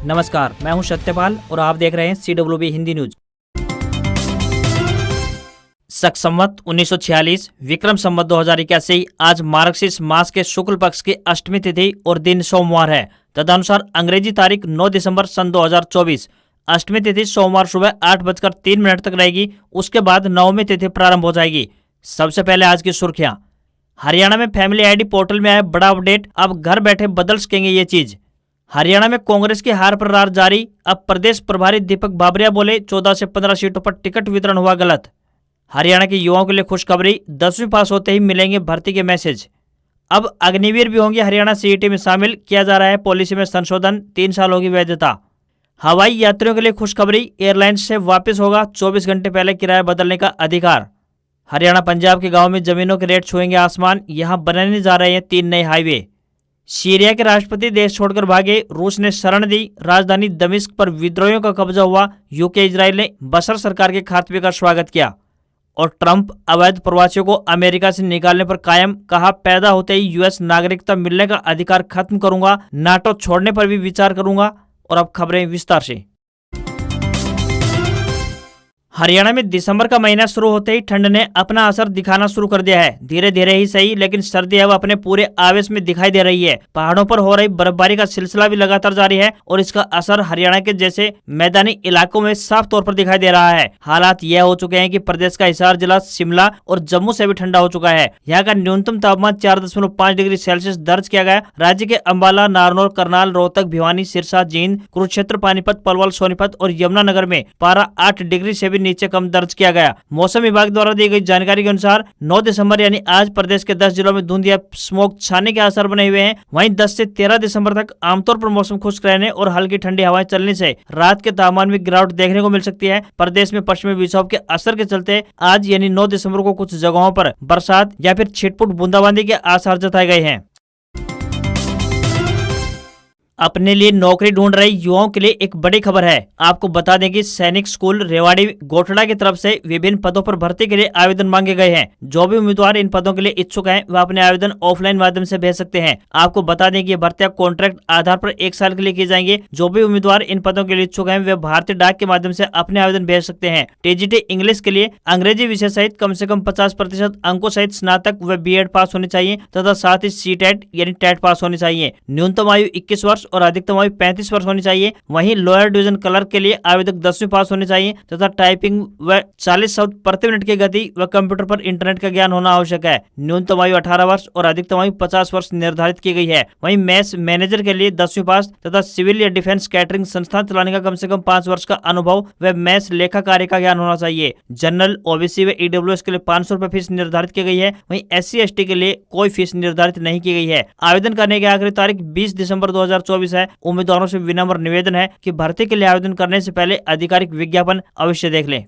नमस्कार, मैं हूं सत्यपाल और आप देख रहे हैं CWB हिंदी न्यूज। शक संवत 1946 विक्रम संवत 2081 आज मार्गशीर्ष मास के शुक्ल पक्ष की अष्टमी तिथि और दिन सोमवार है। तदनुसार अंग्रेजी तारीख 9 दिसंबर सन 2024। अष्टमी तिथि सोमवार सुबह 8:03 तक रहेगी। उसके बाद नवमी तिथि प्रारंभ हो जाएगी। सबसे पहले आज की सुर्खियां। हरियाणा में फैमिली आईडी पोर्टल में आया बड़ा अपडेट। अब घर बैठे बदल सकेंगे ये चीज। हरियाणा में कांग्रेस की हार पर रार जारी। अब प्रदेश प्रभारी दीपक बाबरिया बोले 14 से 15 सीटों पर टिकट वितरण हुआ गलत। हरियाणा के युवाओं के लिए खुशखबरी, 10वीं पास होते ही मिलेंगे भर्ती के मैसेज। अब अग्निवीर भी होंगे हरियाणा सीईटी में शामिल। किया जा रहा है पॉलिसी में संशोधन, 3 साल होगी वैधता। हवाई यात्रियों के लिए खुशखबरी, एयरलाइंस से वापस होगा 24 घंटे पहले किराया बदलने का अधिकार। हरियाणा पंजाब के गांव में जमीनों के रेट छुएंगे आसमान। यहां बनने जा रहे हैं 3 नए हाईवे। सीरिया के राष्ट्रपति देश छोड़कर भागे, रूस ने शरण दी। राजधानी दमिश्क पर विद्रोहियों का कब्जा हुआ। यूके इजराइल ने बशर सरकार के खात्मे का स्वागत किया। और ट्रंप अवैध प्रवासियों को अमेरिका से निकालने पर कायम। कहा पैदा होते ही यूएस नागरिकता मिलने का अधिकार खत्म करूंगा, नाटो छोड़ने पर भी विचार करूंगा। और अब खबरें विस्तार से। हरियाणा में दिसंबर का महीना शुरू होते ही ठंड ने अपना असर दिखाना शुरू कर दिया है। धीरे धीरे ही सही, लेकिन सर्दी अब अपने पूरे आवेश में दिखाई दे रही है। पहाड़ों पर हो रही बर्फबारी का सिलसिला भी लगातार जारी है और इसका असर हरियाणा के जैसे मैदानी इलाकों में साफ तौर पर दिखाई दे रहा है। हालात यह हो चुके हैं कि प्रदेश का हिसार जिला, शिमला और जम्मू से भी ठंडा हो चुका है। यहाँ का न्यूनतम तापमान 4.5 डिग्री सेल्सियस दर्ज किया गया। राज्य के अंबाला, नारनौल, करनाल, रोहतक, भिवानी, सिरसा, जींद, कुरुक्षेत्र, पानीपत, पलवल, सोनीपत और यमुनानगर में पारा 8 डिग्री से भी नीचे कम दर्ज किया गया। मौसम विभाग द्वारा दी गई जानकारी के अनुसार 9 दिसंबर यानी आज प्रदेश के 10 जिलों में धुंध या स्मोक छाने के आसार बने हुए हैं। वहीं 10 से 13 दिसंबर तक आमतौर पर मौसम खुश्क रहने और हल्की ठंडी हवाएं चलने से रात के तापमान में गिरावट देखने को मिल सकती है। प्रदेश में पश्चिमी विक्षोभ के असर के चलते आज यानी 9 दिसंबर को कुछ जगहों पर बरसात या फिर छिटपुट बूंदाबांदी के आसार जताए गए हैं। अपने लिए नौकरी ढूंढ रहे युवाओं के लिए एक बड़ी खबर है। आपको बता दें कि सैनिक स्कूल रेवाड़ी गोठड़ा की तरफ से विभिन्न पदों पर भर्ती के लिए आवेदन मांगे गए हैं। जो भी उम्मीदवार इन पदों के लिए इच्छुक हैं, वह अपने आवेदन ऑफलाइन माध्यम से भेज सकते हैं। आपको बता दें कि ये भर्तियां कॉन्ट्रैक्ट आधार पर 1 साल के लिए की जाएंगी। जो भी उम्मीदवार इन पदों के लिए इच्छुक हैं, वे भारतीय डाक के माध्यम से अपने आवेदन भेज सकते हैं। टीजीटी इंग्लिश के लिए अंग्रेजी विषय सहित कम से कम 50% अंकों सहित स्नातक व बीएड पास होनी चाहिए तथा साथ ही सीटेट यानी टेट पास होनी चाहिए। न्यूनतम आयु 21 वर्ष और अधिकतम आयु 35 वर्ष होनी चाहिए। वहीं लोअर डिवीजन क्लर्क के लिए आवेदक 10वीं पास होने चाहिए तथा टाइपिंग व 40 शब्द प्रति मिनट की गति व कंप्यूटर पर इंटरनेट का ज्ञान होना आवश्यक है। न्यूनतम आयु 18 वर्ष और अधिकतम आयु 50 वर्ष निर्धारित की गई है। वहीं मैस मैनेजर के लिए 10वीं पास तथा सिविल या डिफेंस कैटरिंग संस्थान चलाने का कम से कम 5 वर्ष का अनुभव व मैस लेखा कार्य का ज्ञान होना चाहिए। जनरल, ओबीसी व ईडब्ल्यूएस के लिए 500 रुपए फीस निर्धारित की गई है। वहीं SC/ST के लिए कोई फीस निर्धारित नहीं की गई है। आवेदन करने की आखिरी तारीख 20 दिसंबर 2024 है। उम्मीदवारों से विनम्र निवेदन है कि भर्ती के लिए आवेदन करने से पहले आधिकारिक विज्ञापन अवश्य देख लें।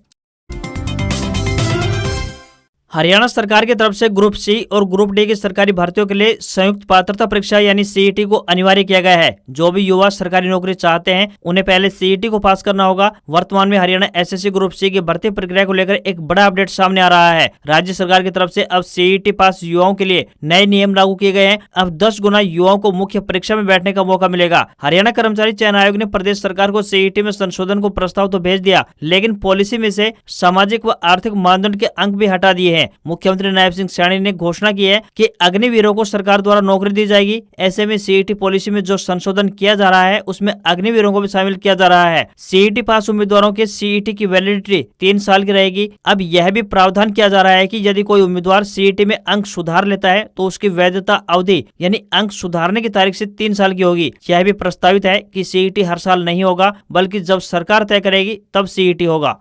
हरियाणा सरकार की तरफ से ग्रुप सी और ग्रुप डी की सरकारी भर्तियों के लिए संयुक्त पात्रता परीक्षा यानी सीईटी को अनिवार्य किया गया है। जो भी युवा सरकारी नौकरी चाहते हैं, उन्हें पहले सीईटी को पास करना होगा। वर्तमान में हरियाणा एसएससी ग्रुप सी की भर्ती प्रक्रिया को लेकर एक बड़ा अपडेट सामने आ रहा है। राज्य सरकार की तरफ से अब सीईटी पास युवाओं के लिए नए नियम लागू किए गए हैं। अब 10 गुना युवाओं को मुख्य परीक्षा में बैठने का मौका मिलेगा। हरियाणा कर्मचारी चयन आयोग ने प्रदेश सरकार को सीईटी में संशोधन को प्रस्ताव तो भेज दिया, लेकिन पॉलिसी में से सामाजिक व आर्थिक मानदंड के अंक भी हटा दिए हैं। मुख्यमंत्री नायब सिंह सैनी ने घोषणा की है कि अग्निवीरों को सरकार द्वारा नौकरी दी जाएगी। ऐसे में सीईटी पॉलिसी में जो संशोधन किया जा रहा है, उसमें अग्निवीरों को भी शामिल किया जा रहा है। सीईटी पास उम्मीदवारों के सीईटी की वैलिडिटी 3 साल की रहेगी। अब यह भी प्रावधान किया जा रहा है कि यदि कोई उम्मीदवार सीईटी में अंक सुधार लेता है तो उसकी वैधता अवधि यानी अंक सुधारने की तारीख से 3 साल की होगी। यह भी प्रस्तावित है कि सीईटी हर साल नहीं होगा, बल्कि जब सरकार तय करेगी तब सीईटी होगा।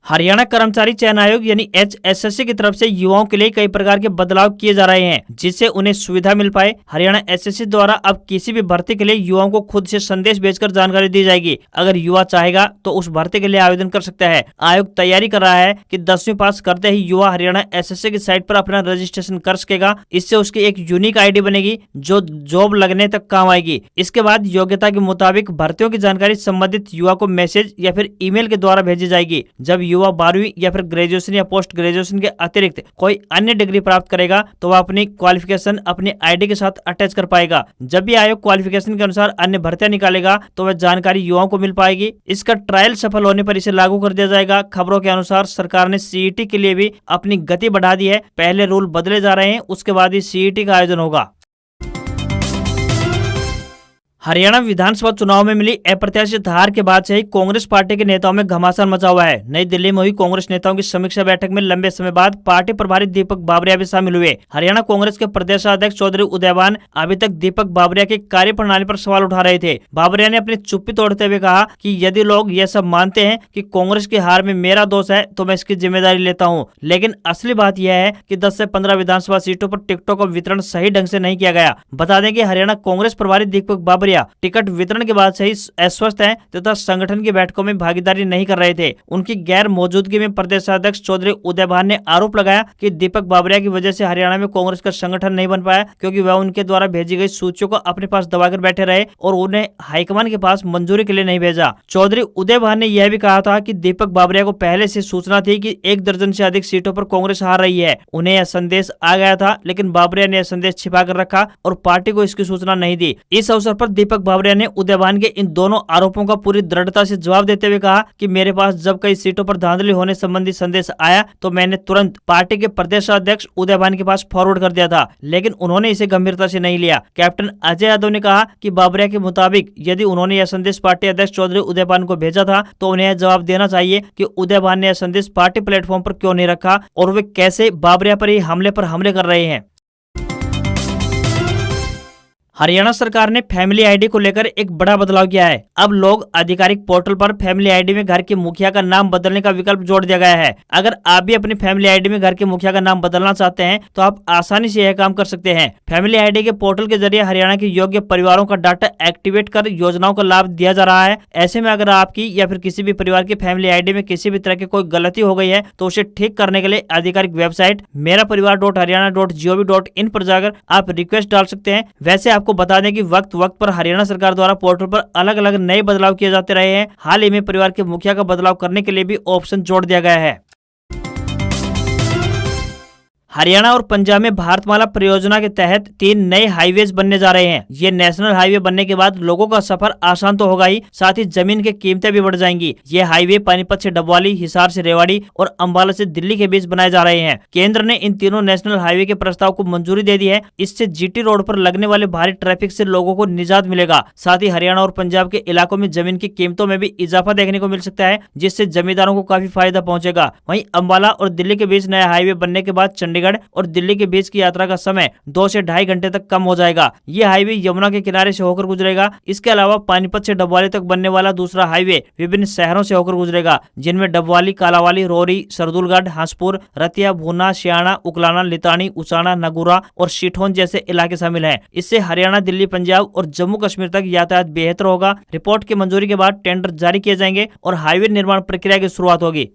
हरियाणा कर्मचारी चयन आयोग यानी HSSC की तरफ से युवाओं के लिए कई प्रकार के बदलाव किए जा रहे हैं, जिससे उन्हें सुविधा मिल पाए। हरियाणा SSC द्वारा अब किसी भी भर्ती के लिए युवाओं को खुद से संदेश भेजकर जानकारी दी जाएगी। अगर युवा चाहेगा तो उस भर्ती के लिए आवेदन कर सकता है। आयोग तैयारी कर रहा है कि 10वीं पास करते ही युवा हरियाणा SSC की साइट पर अपना रजिस्ट्रेशन कर सकेगा। इससे उसकी एक यूनिक ID बनेगी जो जॉब लगने तक काम आएगी। इसके बाद योग्यता के मुताबिक भर्तियों की जानकारी संबंधित युवा को मैसेज या फिर ईमेल के द्वारा भेजी जाएगी। जब युवा 12वीं या फिर ग्रेजुएशन या पोस्ट ग्रेजुएशन के अतिरिक्त कोई अन्य डिग्री प्राप्त करेगा तो वह अपनी क्वालिफिकेशन अपनी आईडी के साथ अटैच कर पाएगा। जब भी आयोग क्वालिफिकेशन के अनुसार अन्य भर्तियां निकालेगा तो वह जानकारी युवाओं को मिल पाएगी। इसका ट्रायल सफल होने पर इसे लागू कर दिया जाएगा। खबरों के अनुसार सरकार ने सीईटी के लिए भी अपनी गति बढ़ा दी है। पहले रूल बदले जा रहे हैं, उसके बाद ही सीईटी का आयोजन होगा। हरियाणा विधानसभा चुनाव में मिली अप्रत्याशित हार के बाद से ही कांग्रेस पार्टी के नेताओं में घमासान मचा हुआ है। नई दिल्ली में हुई कांग्रेस नेताओं की समीक्षा बैठक में लंबे समय बाद पार्टी प्रभारी दीपक बाबरिया भी शामिल हुए। हरियाणा कांग्रेस के प्रदेशाध्यक्ष चौधरी उदयभान अभी तक दीपक बाबरिया की कार्यप्रणाली पर सवाल उठा रहे थे। बाबरिया ने अपनी चुप्पी तोड़ते हुए कहा कि यदि लोग यह सब मानते हैं कि कांग्रेस की हार में मेरा दोष है तो मैं इसकी जिम्मेदारी लेता हूँ, लेकिन असली बात यह है कि 10 से 15 विधानसभा सीटों पर टिकटों का वितरण सही ढंग से नहीं किया गया। बता दें कि हरियाणा कांग्रेस प्रभारी दीपक बाबरिया टिकट वितरण के बाद से ही अस्वस्थ हैं तथा संगठन की बैठकों में भागीदारी नहीं कर रहे थे। उनकी गैर मौजूदगी में प्रदेशाध्यक्ष चौधरी उदयभान ने आरोप लगाया कि दीपक बाबरिया की वजह से हरियाणा में कांग्रेस का संगठन नहीं बन पाया, क्योंकि वह उनके द्वारा भेजी गई सूचियों को अपने पास दबाकर बैठे रहे और उन्हें हाईकमान के पास मंजूरी के लिए नहीं भेजा। चौधरी उदयभान ने यह भी कहा था कि दीपक बाबरिया को पहले से सूचना थी कि 1 दर्जन से अधिक सीटों पर कांग्रेस हार रही है। उन्हें यह संदेश आ गया था, लेकिन बाबरिया ने यह संदेश छिपा कर रखा और पार्टी को इसकी सूचना नहीं दी। इस अवसर पर दीपक बाबरिया ने उदयभान के इन दोनों आरोपों का पूरी दृढ़ता से जवाब देते हुए कहा कि मेरे पास जब कई सीटों पर धांधली होने संबंधी संदेश आया तो मैंने तुरंत पार्टी के प्रदेशाध्यक्ष उदयभान के पास फॉरवर्ड कर दिया था, लेकिन उन्होंने इसे गंभीरता से नहीं लिया। कैप्टन अजय यादव ने कहा कि बाबरिया के मुताबिक यदि उन्होंने यह संदेश पार्टी अध्यक्ष चौधरी उदयभान को भेजा था तो उन्हें यह जवाब देना चाहिए कि उदयभान ने यह संदेश पार्टी प्लेटफॉर्म पर क्यों नहीं रखा और वे कैसे बाबरिया पर ही हमले कर रहे हैं। हरियाणा सरकार ने फैमिली आईडी को लेकर एक बड़ा बदलाव किया है। अब लोग आधिकारिक पोर्टल पर फैमिली आईडी में घर के मुखिया का नाम बदलने का विकल्प जोड़ दिया गया है। अगर आप भी अपनी फैमिली आईडी में घर के मुखिया का नाम बदलना चाहते हैं तो आप आसानी से यह काम कर सकते हैं। फैमिली आईडी के पोर्टल के जरिए हरियाणा के योग्य परिवारों का डाटा एक्टिवेट कर योजनाओं का लाभ दिया जा रहा है। ऐसे में अगर आपकी या फिर किसी भी परिवार की फैमिली आईडी में किसी भी तरह की कोई गलती हो गई है तो उसे ठीक करने के लिए आधिकारिक वेबसाइट मेरापरिवार.haryana.gov.in पर जाकर आप रिक्वेस्ट डाल सकते हैं। वैसे आपको बता दें कि वक्त पर हरियाणा सरकार द्वारा पोर्टल पर अलग अलग नए बदलाव किए जाते रहे हैं। हाल ही में परिवार के मुखिया का बदलाव करने के लिए भी ऑप्शन जोड़ दिया गया है। हरियाणा और पंजाब में भारतमाला परियोजना के तहत 3 नए हाईवेज बनने जा रहे हैं। ये नेशनल हाईवे बनने के बाद लोगों का सफर आसान तो होगा ही, साथ ही जमीन की कीमतें भी बढ़ जाएंगी। ये हाईवे पानीपत से डबवाली, हिसार से रेवाड़ी और अंबाला से दिल्ली के बीच बनाए जा रहे हैं। केंद्र ने इन तीनों नेशनल हाईवे के प्रस्ताव को मंजूरी दे दी है। इससे जीटी रोड पर लगने वाले भारी ट्रैफिक से लोगों को निजात मिलेगा। साथ ही हरियाणा और पंजाब के इलाकों में जमीन की कीमतों में भी इजाफा देखने को मिल सकता है, जिससे जमींदारों को काफी फायदा पहुंचेगा। वहीं अंबाला और दिल्ली के बीच नया हाईवे बनने के बाद चंडीगढ़ और दिल्ली के बीच की यात्रा का समय 2 से 2.5 घंटे तक कम हो जाएगा। ये हाईवे यमुना के किनारे से होकर गुजरेगा। इसके अलावा पानीपत से डबवाली तक बनने वाला दूसरा हाईवे विभिन्न शहरों से होकर गुजरेगा, जिनमें डबवाली, कालावाली, रोहरी, सरदुलगढ़, हंसपुर, रतिया, भूना, सियाणा, उकलाना, लितानी, उचाना, नगुरा और शिठोन जैसे इलाके शामिल हैं। इससे हरियाणा, दिल्ली, पंजाब और जम्मू कश्मीर तक यातायात बेहतर होगा। रिपोर्ट की मंजूरी के बाद टेंडर जारी किए जाएंगे और हाईवे निर्माण प्रक्रिया की शुरुआत होगी।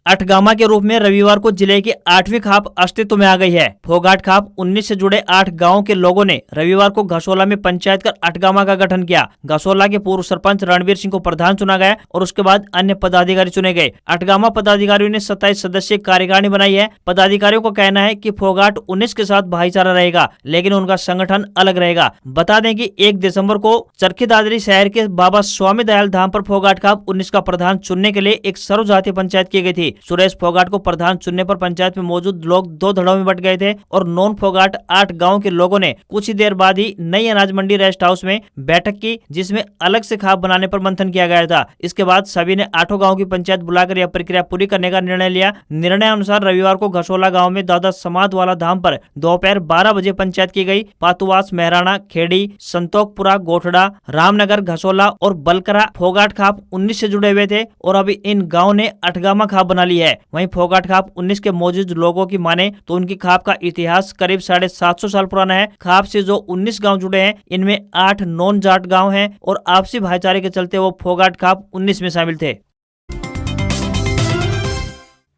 अठगामा के रूप में रविवार को जिले की 8वीं खाप अस्तित्व में आ गई है। फोगाट खाप 19 से जुड़े 8 गांवों के लोगों ने रविवार को घसोला में पंचायत कर अठगामा का गठन किया। घसोला के पूर्व सरपंच रणवीर सिंह को प्रधान चुना गया और उसके बाद अन्य पदाधिकारी चुने गए। अठगामा पदाधिकारियों ने 27 सदस्यीय कार्यकारिणी बनाई है। पदाधिकारियों का कहना है कि फोगाट 19 के साथ भाईचारा रहेगा, लेकिन उनका संगठन अलग रहेगा। बता दें कि 1 दिसंबर को चरखी दादरी शहर के बाबा स्वामी दयाल धाम पर फोगाट खाप 19 का प्रधान चुनने के लिए एक सर्वजातीय पंचायत की गई थी। सुरेश फोगाट को प्रधान चुनने पर पंचायत में मौजूद लोग 2 धड़ों में बट गए थे और नॉन फोगाट 8 गांव के लोगों ने कुछ ही देर बाद ही नई अनाज मंडी रेस्ट हाउस में बैठक की, जिसमें अलग से खाप बनाने पर मंथन किया गया था। इसके बाद सभी ने 8 गांव की पंचायत बुलाकर यह प्रक्रिया पूरी करने का निर्णय लिया। निर्णय अनुसार रविवार को घसोला गाँव में दादा समाद वाला धाम पर दोपहर 12 बजे पंचायत की गई। पातुवास, मेहराना, खेड़ी, संतोखपुरा, गोठड़ा, रामनगर, घसोला और बलकरा फोगाट खाप 19 से जुड़े हुए थे और अभी इन गाँव ने अठगामा खाप बना ली है। वहीं फोगाट खाप 19 के मौजूद लोगों की माने तो उनकी खाप का इतिहास करीब 750 साल पुराना है। खाप से जो 19 गांव जुड़े हैं, इनमें 8 नॉन जाट गांव हैं और आपसी भाईचारे के चलते वो फोगाट खाप 19 में शामिल थे।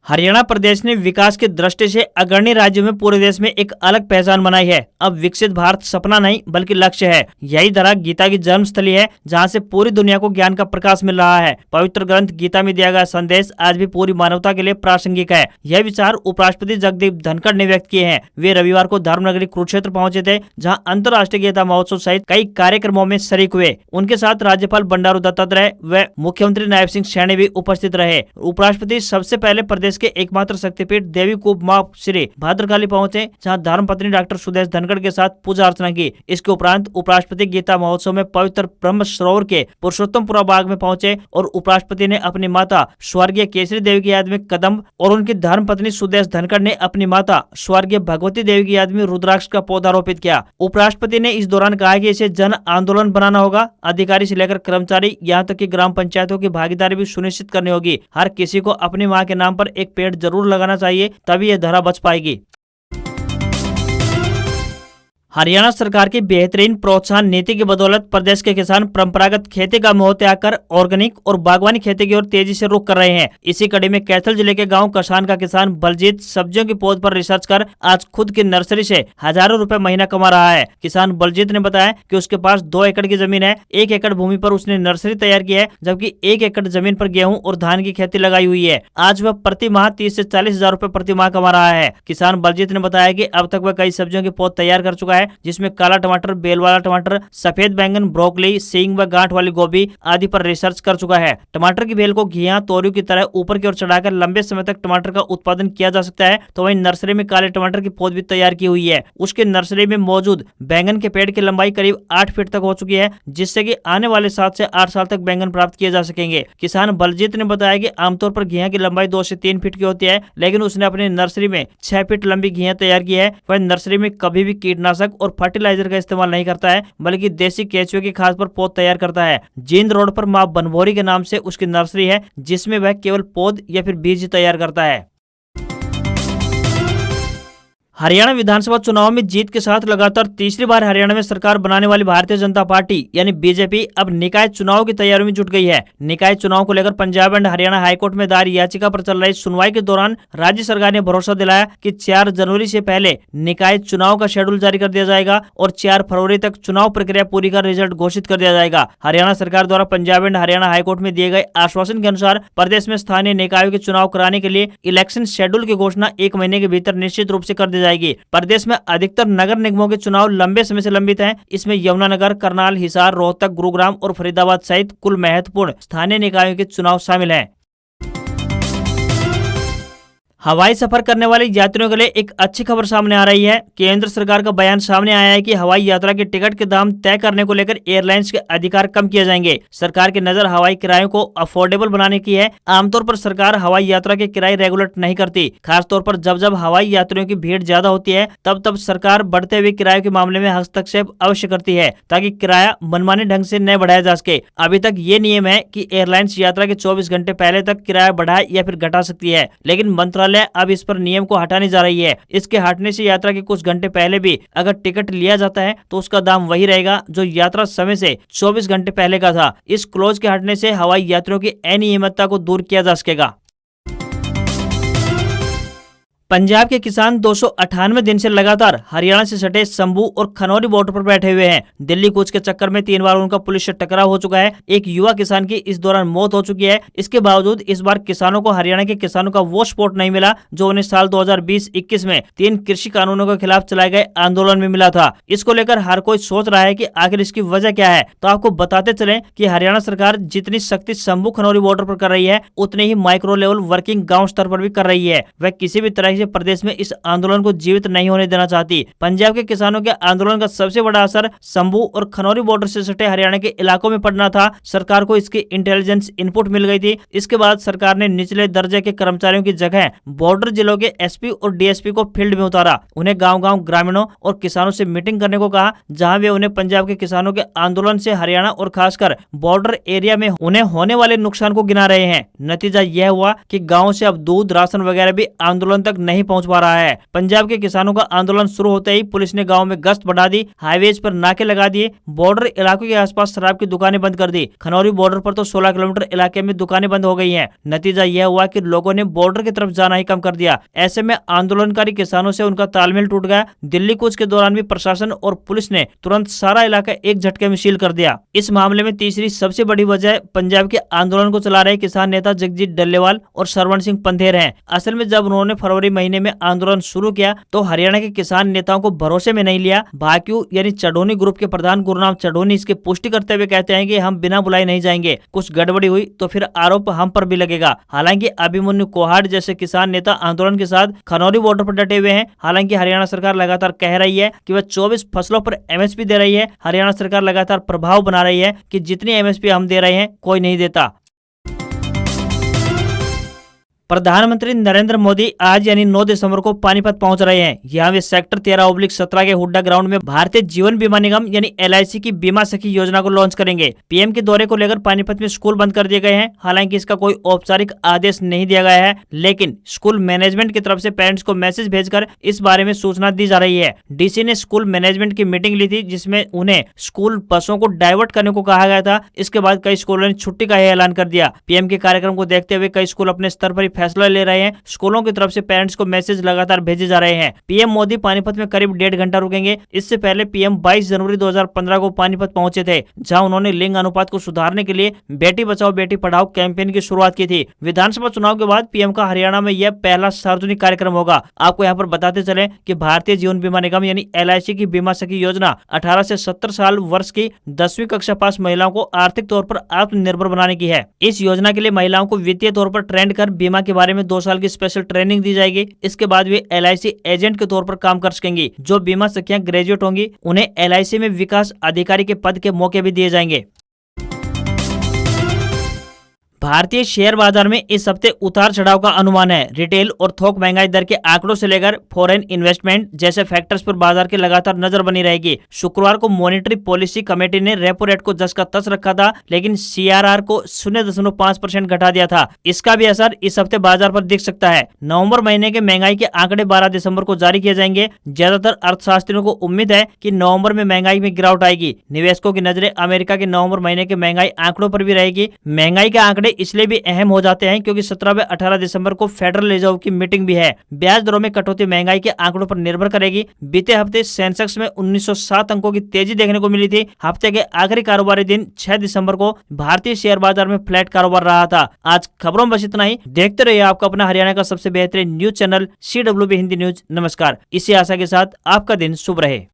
हरियाणा प्रदेश ने विकास की दृष्टि से अग्रणी राज्यों में पूरे देश में एक अलग पहचान बनाई है। अब विकसित भारत सपना नहीं बल्कि लक्ष्य है। यही धरा गीता की जन्मस्थली है, जहां से पूरी दुनिया को ज्ञान का प्रकाश मिल रहा है। पवित्र ग्रंथ गीता में दिया गया संदेश आज भी पूरी मानवता के लिए प्रासंगिक है। यह विचार उपराष्ट्रपति जगदीप धनखड़ ने व्यक्त किए हैं। वे रविवार को धर्मनगरी कुरुक्षेत्र पहुंचे थे, जहां अंतर्राष्ट्रीय गीता महोत्सव सहित कई कार्यक्रमों में शरीक हुए। उनके साथ राज्यपाल बंडारू दत्तात्रेय व मुख्यमंत्री नायब सिंह सैनी भी उपस्थित रहे। उपराष्ट्रपति सबसे पहले प्रदेश के एकमात्र शक्तिपीठ देवी कूप मां श्री भद्रकाली पहुंचे, जहां धर्मपत्नी डॉक्टर सुदेश धनखड़ के साथ पूजा अर्चना की। इसके उपरांत उपराष्ट्रपति गीता महोत्सव में पवित्र ब्रह्म सरोवर के पुरुषोत्तमपुरा बाग में पहुंचे और उपराष्ट्रपति ने अपनी माता स्वर्गीय केसरी देवी की याद में कदम्ब और उनकी धर्मपत्नी सुदेश धनखड़ ने अपनी माता स्वर्गीय भगवती देवी की याद में रुद्राक्ष का पौधा रोपित किया। उपराष्ट्रपति ने इस दौरान कहा कि इसे जन आंदोलन बनाना होगा। अधिकारी से लेकर कर्मचारी, यहाँ तक कि ग्राम पंचायतों की भागीदारी भी सुनिश्चित करनी होगी। हर किसी को अपनी मां के नाम पर एक पेड़ जरूर लगाना चाहिए, तभी यह धरा बच पाएगी। हरियाणा सरकार की बेहतरीन प्रोत्साहन नीति की बदौलत प्रदेश के किसान परंपरागत खेती का मोह त्याग कर ऑर्गेनिक और बागवानी खेती की ओर तेजी से रुख कर रहे हैं। इसी कड़ी में कैथल जिले के गांव कसान का किसान बलजीत सब्जियों की पौध पर रिसर्च कर आज खुद की नर्सरी से हजारों रुपए महीना कमा रहा है। किसान बलजीत ने बताया कि उसके पास 2 एकड़ की जमीन है। 1 एकड़ भूमि पर उसने नर्सरी तैयार की है, जबकि 1 एकड़ जमीन पर गेहूं और धान की खेती लगाई हुई है। आज वह प्रति माह 30 से 40 हजार रुपए प्रति माह कमा रहा है। किसान बलजीत ने बताया कि अब तक वह कई सब्जियों की पौध तैयार कर चुका है, जिसमें काला टमाटर, बेल वाला टमाटर, सफेद बैंगन, ब्रोकली, सींग व गांठ वाली गोभी आदि पर रिसर्च कर चुका है। टमाटर की बेल को घिया तोरियों की तरह ऊपर की ओर चढ़ाकर लंबे समय तक टमाटर का उत्पादन किया जा सकता है। तो वहीं नर्सरी में काले टमाटर की पौध भी तैयार की हुई है। उसके नर्सरी में मौजूद बैंगन के पेड़ की लंबाई करीब 8 फीट तक हो चुकी है, जिससे कि आने वाले 7 से 8 साल तक बैंगन प्राप्त किए जा सकेंगे। किसान बलजीत ने बताया कि आमतौर पर घिया की लंबाई 2 से 3 फीट की होती है, लेकिन उसने अपनी नर्सरी में 6 फीट लंबी घिया तैयार की है। वह नर्सरी में कभी भी कीटनाशक और फर्टिलाइजर का इस्तेमाल नहीं करता है, बल्कि देसी केंचुए की खाद पर पौध तैयार करता है। जींद रोड पर मां बनभोरी के नाम से उसकी नर्सरी है, जिसमें वह केवल पौध या फिर बीज तैयार करता है। हरियाणा विधानसभा चुनाव में जीत के साथ लगातार तीसरी बार हरियाणा में सरकार बनाने वाली भारतीय जनता पार्टी यानी बीजेपी अब निकाय चुनाव की तैयारी में जुट गई है। निकाय चुनाव को लेकर पंजाब एंड हरियाणा हाईकोर्ट में दायर याचिका पर चल रही सुनवाई के दौरान राज्य सरकार ने भरोसा दिलाया कि 4 जनवरी से पहले निकाय चुनाव का शेड्यूल जारी कर दिया जाएगा और 4 फरवरी तक चुनाव प्रक्रिया पूरी कर रिजल्ट घोषित कर दिया जाएगा। हरियाणा सरकार द्वारा पंजाब एंड हरियाणा हाईकोर्ट में दिए गए आश्वासन के अनुसार प्रदेश में स्थानीय निकायों के चुनाव कराने के लिए इलेक्शन शेड्यूल की घोषणा 1 महीने के भीतर निश्चित रूप से कर दी जाएगी। प्रदेश में अधिकतर नगर निगमों के चुनाव लंबे समय से लंबित हैं। इसमें यमुनानगर, करनाल, हिसार, रोहतक, गुरुग्राम और फरीदाबाद सहित कुल महत्वपूर्ण स्थानीय निकायों के चुनाव शामिल हैं। हवाई सफर करने वाले यात्रियों के लिए एक अच्छी खबर सामने आ रही है। केंद्र सरकार का बयान सामने आया है कि हवाई यात्रा के टिकट के दाम तय करने को लेकर एयरलाइंस के अधिकार कम किए जाएंगे। सरकार की नजर हवाई किरायों को अफोर्डेबल बनाने की है। आमतौर पर सरकार हवाई यात्रा के किराए रेगुलेट नहीं करती। खासतौर पर जब जब हवाई यात्रियों की भीड़ ज्यादा होती है, तब तब सरकार बढ़ते हुए किराए के मामले में हस्तक्षेप अवश्य करती है, ताकि किराया मनमाने ढंग से न बढ़ाया जा सके। अभी तक ये नियम है कि एयरलाइंस यात्रा के 24 घंटे पहले तक किराया बढ़ाए या फिर घटा सकती है, लेकिन मंत्रालय अब इस पर नियम को हटाने जा रही है। इसके हटने से यात्रा के कुछ घंटे पहले भी अगर टिकट लिया जाता है तो उसका दाम वही रहेगा जो यात्रा समय से 24 घंटे पहले का था। इस क्लोज के हटने से हवाई यात्रियों की अनियमितता को दूर किया जा सकेगा। पंजाब के किसान 298 दिन से लगातार हरियाणा से सटे शंभू और खनौरी बॉर्डर पर बैठे हुए हैं। दिल्ली कूच के चक्कर में 3 बार उनका पुलिस से टकराव हो चुका है। एक युवा किसान की इस दौरान मौत हो चुकी है। इसके बावजूद इस बार किसानों को हरियाणा के किसानों का वो सपोर्ट नहीं मिला जो उन्हें साल 2020-21 में 3 कृषि कानूनों के खिलाफ चलाए गए आंदोलन में मिला था। इसको लेकर हर कोई सोच रहा है कि आखिर इसकी वजह क्या है। तो आपको बताते चले कि हरियाणा सरकार जितनी सख्ती शंभू खनौरी बॉर्डर पर कर रही है, उतनी ही माइक्रो लेवल वर्किंग गाँव स्तर पर भी कर रही है। वह किसी भी तरह प्रदेश में इस आंदोलन को जीवित नहीं होने देना चाहती। पंजाब के किसानों के आंदोलन का सबसे बड़ा असर शंभू और खनौरी बॉर्डर से सटे हरियाणा के इलाकों में पड़ना था। सरकार को इसकी इंटेलिजेंस इनपुट मिल गई थी। इसके बाद सरकार ने निचले दर्जे के कर्मचारियों की जगह बॉर्डर जिलों के एसपी और डीएसपी को फील्ड में उतारा। उन्हें गाँव-गाँव ग्रामीणों और किसानों से मीटिंग करने को कहा, जहाँ वे उन्हें पंजाब के किसानों के आंदोलन से हरियाणा और खासकर बॉर्डर एरिया में उन्हें होने वाले नुकसान को गिना रहे हैं। नतीजा यह हुआ कि गाँव से अब दूध, राशन वगैरह भी आंदोलन तक नहीं पहुंच पा रहा है। पंजाब के किसानों का आंदोलन शुरू होते ही पुलिस ने गाँव में गश्त बढ़ा दी, हाईवेज पर नाके लगा दिए, बॉर्डर इलाकों के आसपास शराब की दुकानें बंद कर दी। खनौरी बॉर्डर पर तो 16 किलोमीटर इलाके में दुकानें बंद हो गई हैं। नतीजा यह हुआ कि लोगों ने बॉर्डर की तरफ जाना ही कम कर दिया। ऐसे में आंदोलनकारी किसानों से उनका तालमेल टूट गया। दिल्ली कूच के दौरान भी प्रशासन और पुलिस ने तुरंत सारा इलाका एक झटके में सील कर दिया। इस मामले में तीसरी सबसे बड़ी वजह पंजाब के आंदोलन को चला रहे किसान नेता जगजीत डल्लेवाल और सरवण सिंह पंधेर हैं। असल में जब उन्होंने फरवरी महीने में आंदोलन शुरू किया तो हरियाणा के किसान नेताओं को भरोसे में नहीं लिया। भाक्यू यानी चढ़ोनी ग्रुप के प्रधान गुरुनाम चढ़ोनी इसकी पुष्टि करते हुए कहते हैं कि हम बिना बुलाए नहीं जाएंगे, कुछ गड़बड़ी हुई तो फिर आरोप हम पर भी लगेगा। हालांकि अभिमन्यु कोहाड़ जैसे किसान नेता आंदोलन के साथ खनौरी बॉर्डर पर डटे हुए हैं। हालांकि हरियाणा सरकार लगातार कह रही है कि वह 24 फसलों पर एमएसपी दे रही है। हरियाणा सरकार लगातार प्रभाव बना रही है कि जितनी एमएसपी हम दे रहे हैं कोई नहीं देता। प्रधानमंत्री नरेंद्र मोदी आज यानी 9 दिसंबर को पानीपत पहुंच रहे हैं। यहाँ वे सेक्टर 13/17 के हुड्डा ग्राउंड में भारतीय जीवन बीमा निगम यानी LIC की बीमा सखी योजना को लॉन्च करेंगे। पीएम के दौरे को लेकर पानीपत में स्कूल बंद कर दिए गए हैं। हालांकि इसका कोई औपचारिक आदेश नहीं दिया गया है, लेकिन स्कूल मैनेजमेंट की तरफ से पेरेंट्स को मैसेज भेजकर इस बारे में सूचना दी जा रही है। DC ने स्कूल मैनेजमेंट की मीटिंग ली थी, जिसमें उन्हें स्कूल बसों को डाइवर्ट करने को कहा गया था। इसके बाद कई स्कूलों ने छुट्टी का ऐलान कर दिया। पीएम के कार्यक्रम को देखते हुए कई स्कूल अपने स्तर पर फैसला ले रहे हैं। स्कूलों की तरफ से पेरेंट्स को मैसेज लगातार भेजे जा रहे हैं। पीएम मोदी पानीपत में करीब 1.5 घंटा रुकेंगे। इससे पहले पीएम 22 जनवरी 2015 को पानीपत पहुंचे थे, जहां उन्होंने लिंग अनुपात को सुधारने के लिए बेटी बचाओ बेटी पढ़ाओ कैंपेन की शुरुआत की थी। विधानसभा चुनाव के बाद पीएम का हरियाणा में यह पहला सार्वजनिक कार्यक्रम होगा। आपको यहाँ पर बताते चले कि भारतीय जीवन बीमा निगम यानी LIC की बीमा सखी योजना 18 से 70 साल वर्ष की 10वीं कक्षा पास महिलाओं को आर्थिक तौर पर आत्मनिर्भर बनाने की है। इस योजना के लिए महिलाओं को वित्तीय तौर पर ट्रेंड कर बीमा के बारे में 2 साल की स्पेशल ट्रेनिंग दी जाएगी। इसके बाद वे LIC एजेंट के तौर पर काम कर सकेंगी। जो बीमा सखियां ग्रेजुएट होंगी उन्हें LIC में विकास अधिकारी के पद के मौके भी दिए जाएंगे। भारतीय शेयर बाजार में इस हफ्ते उतार चढ़ाव का अनुमान है। रिटेल और थोक महंगाई दर के आंकड़ों से लेकर फॉरेन इन्वेस्टमेंट जैसे फैक्टर्स पर बाजार की लगातार नजर बनी रहेगी। शुक्रवार को मॉनेटरी पॉलिसी कमेटी ने रेपो रेट को जस का तस रखा था, लेकिन CRR को 0.5% घटा दिया था। इसका भी असर इस हफ्ते बाजार पर दिख सकता है। नवंबर महीने के महंगाई के आंकड़े 12 दिसंबर को जारी किए जाएंगे। ज्यादातर अर्थशास्त्रियों को उम्मीद है कि नवंबर में महंगाई में गिरावट आएगी। निवेशकों की नजरें अमेरिका के नवंबर महीने के महंगाई आंकड़ों पर भी रहेगी। महंगाई के आंकड़े इसलिए भी अहम हो जाते हैं क्योंकि 17 व 18 दिसंबर को फेडरल रिजर्व की मीटिंग भी है। ब्याज दरों में कटौती महंगाई के आंकड़ों पर निर्भर करेगी। बीते हफ्ते सेंसेक्स में 1907 अंकों की तेजी देखने को मिली थी। हफ्ते के आखिरी कारोबारी दिन 6 दिसंबर को भारतीय शेयर बाजार में फ्लैट कारोबार रहा था। आज खबरों में बस इतना ही। देखते रहिए आपका अपना हरियाणा का सबसे बेहतरीन news channel CWB Hindi news. नमस्कार। इसी आशा के साथ आपका दिन शुभ रहे।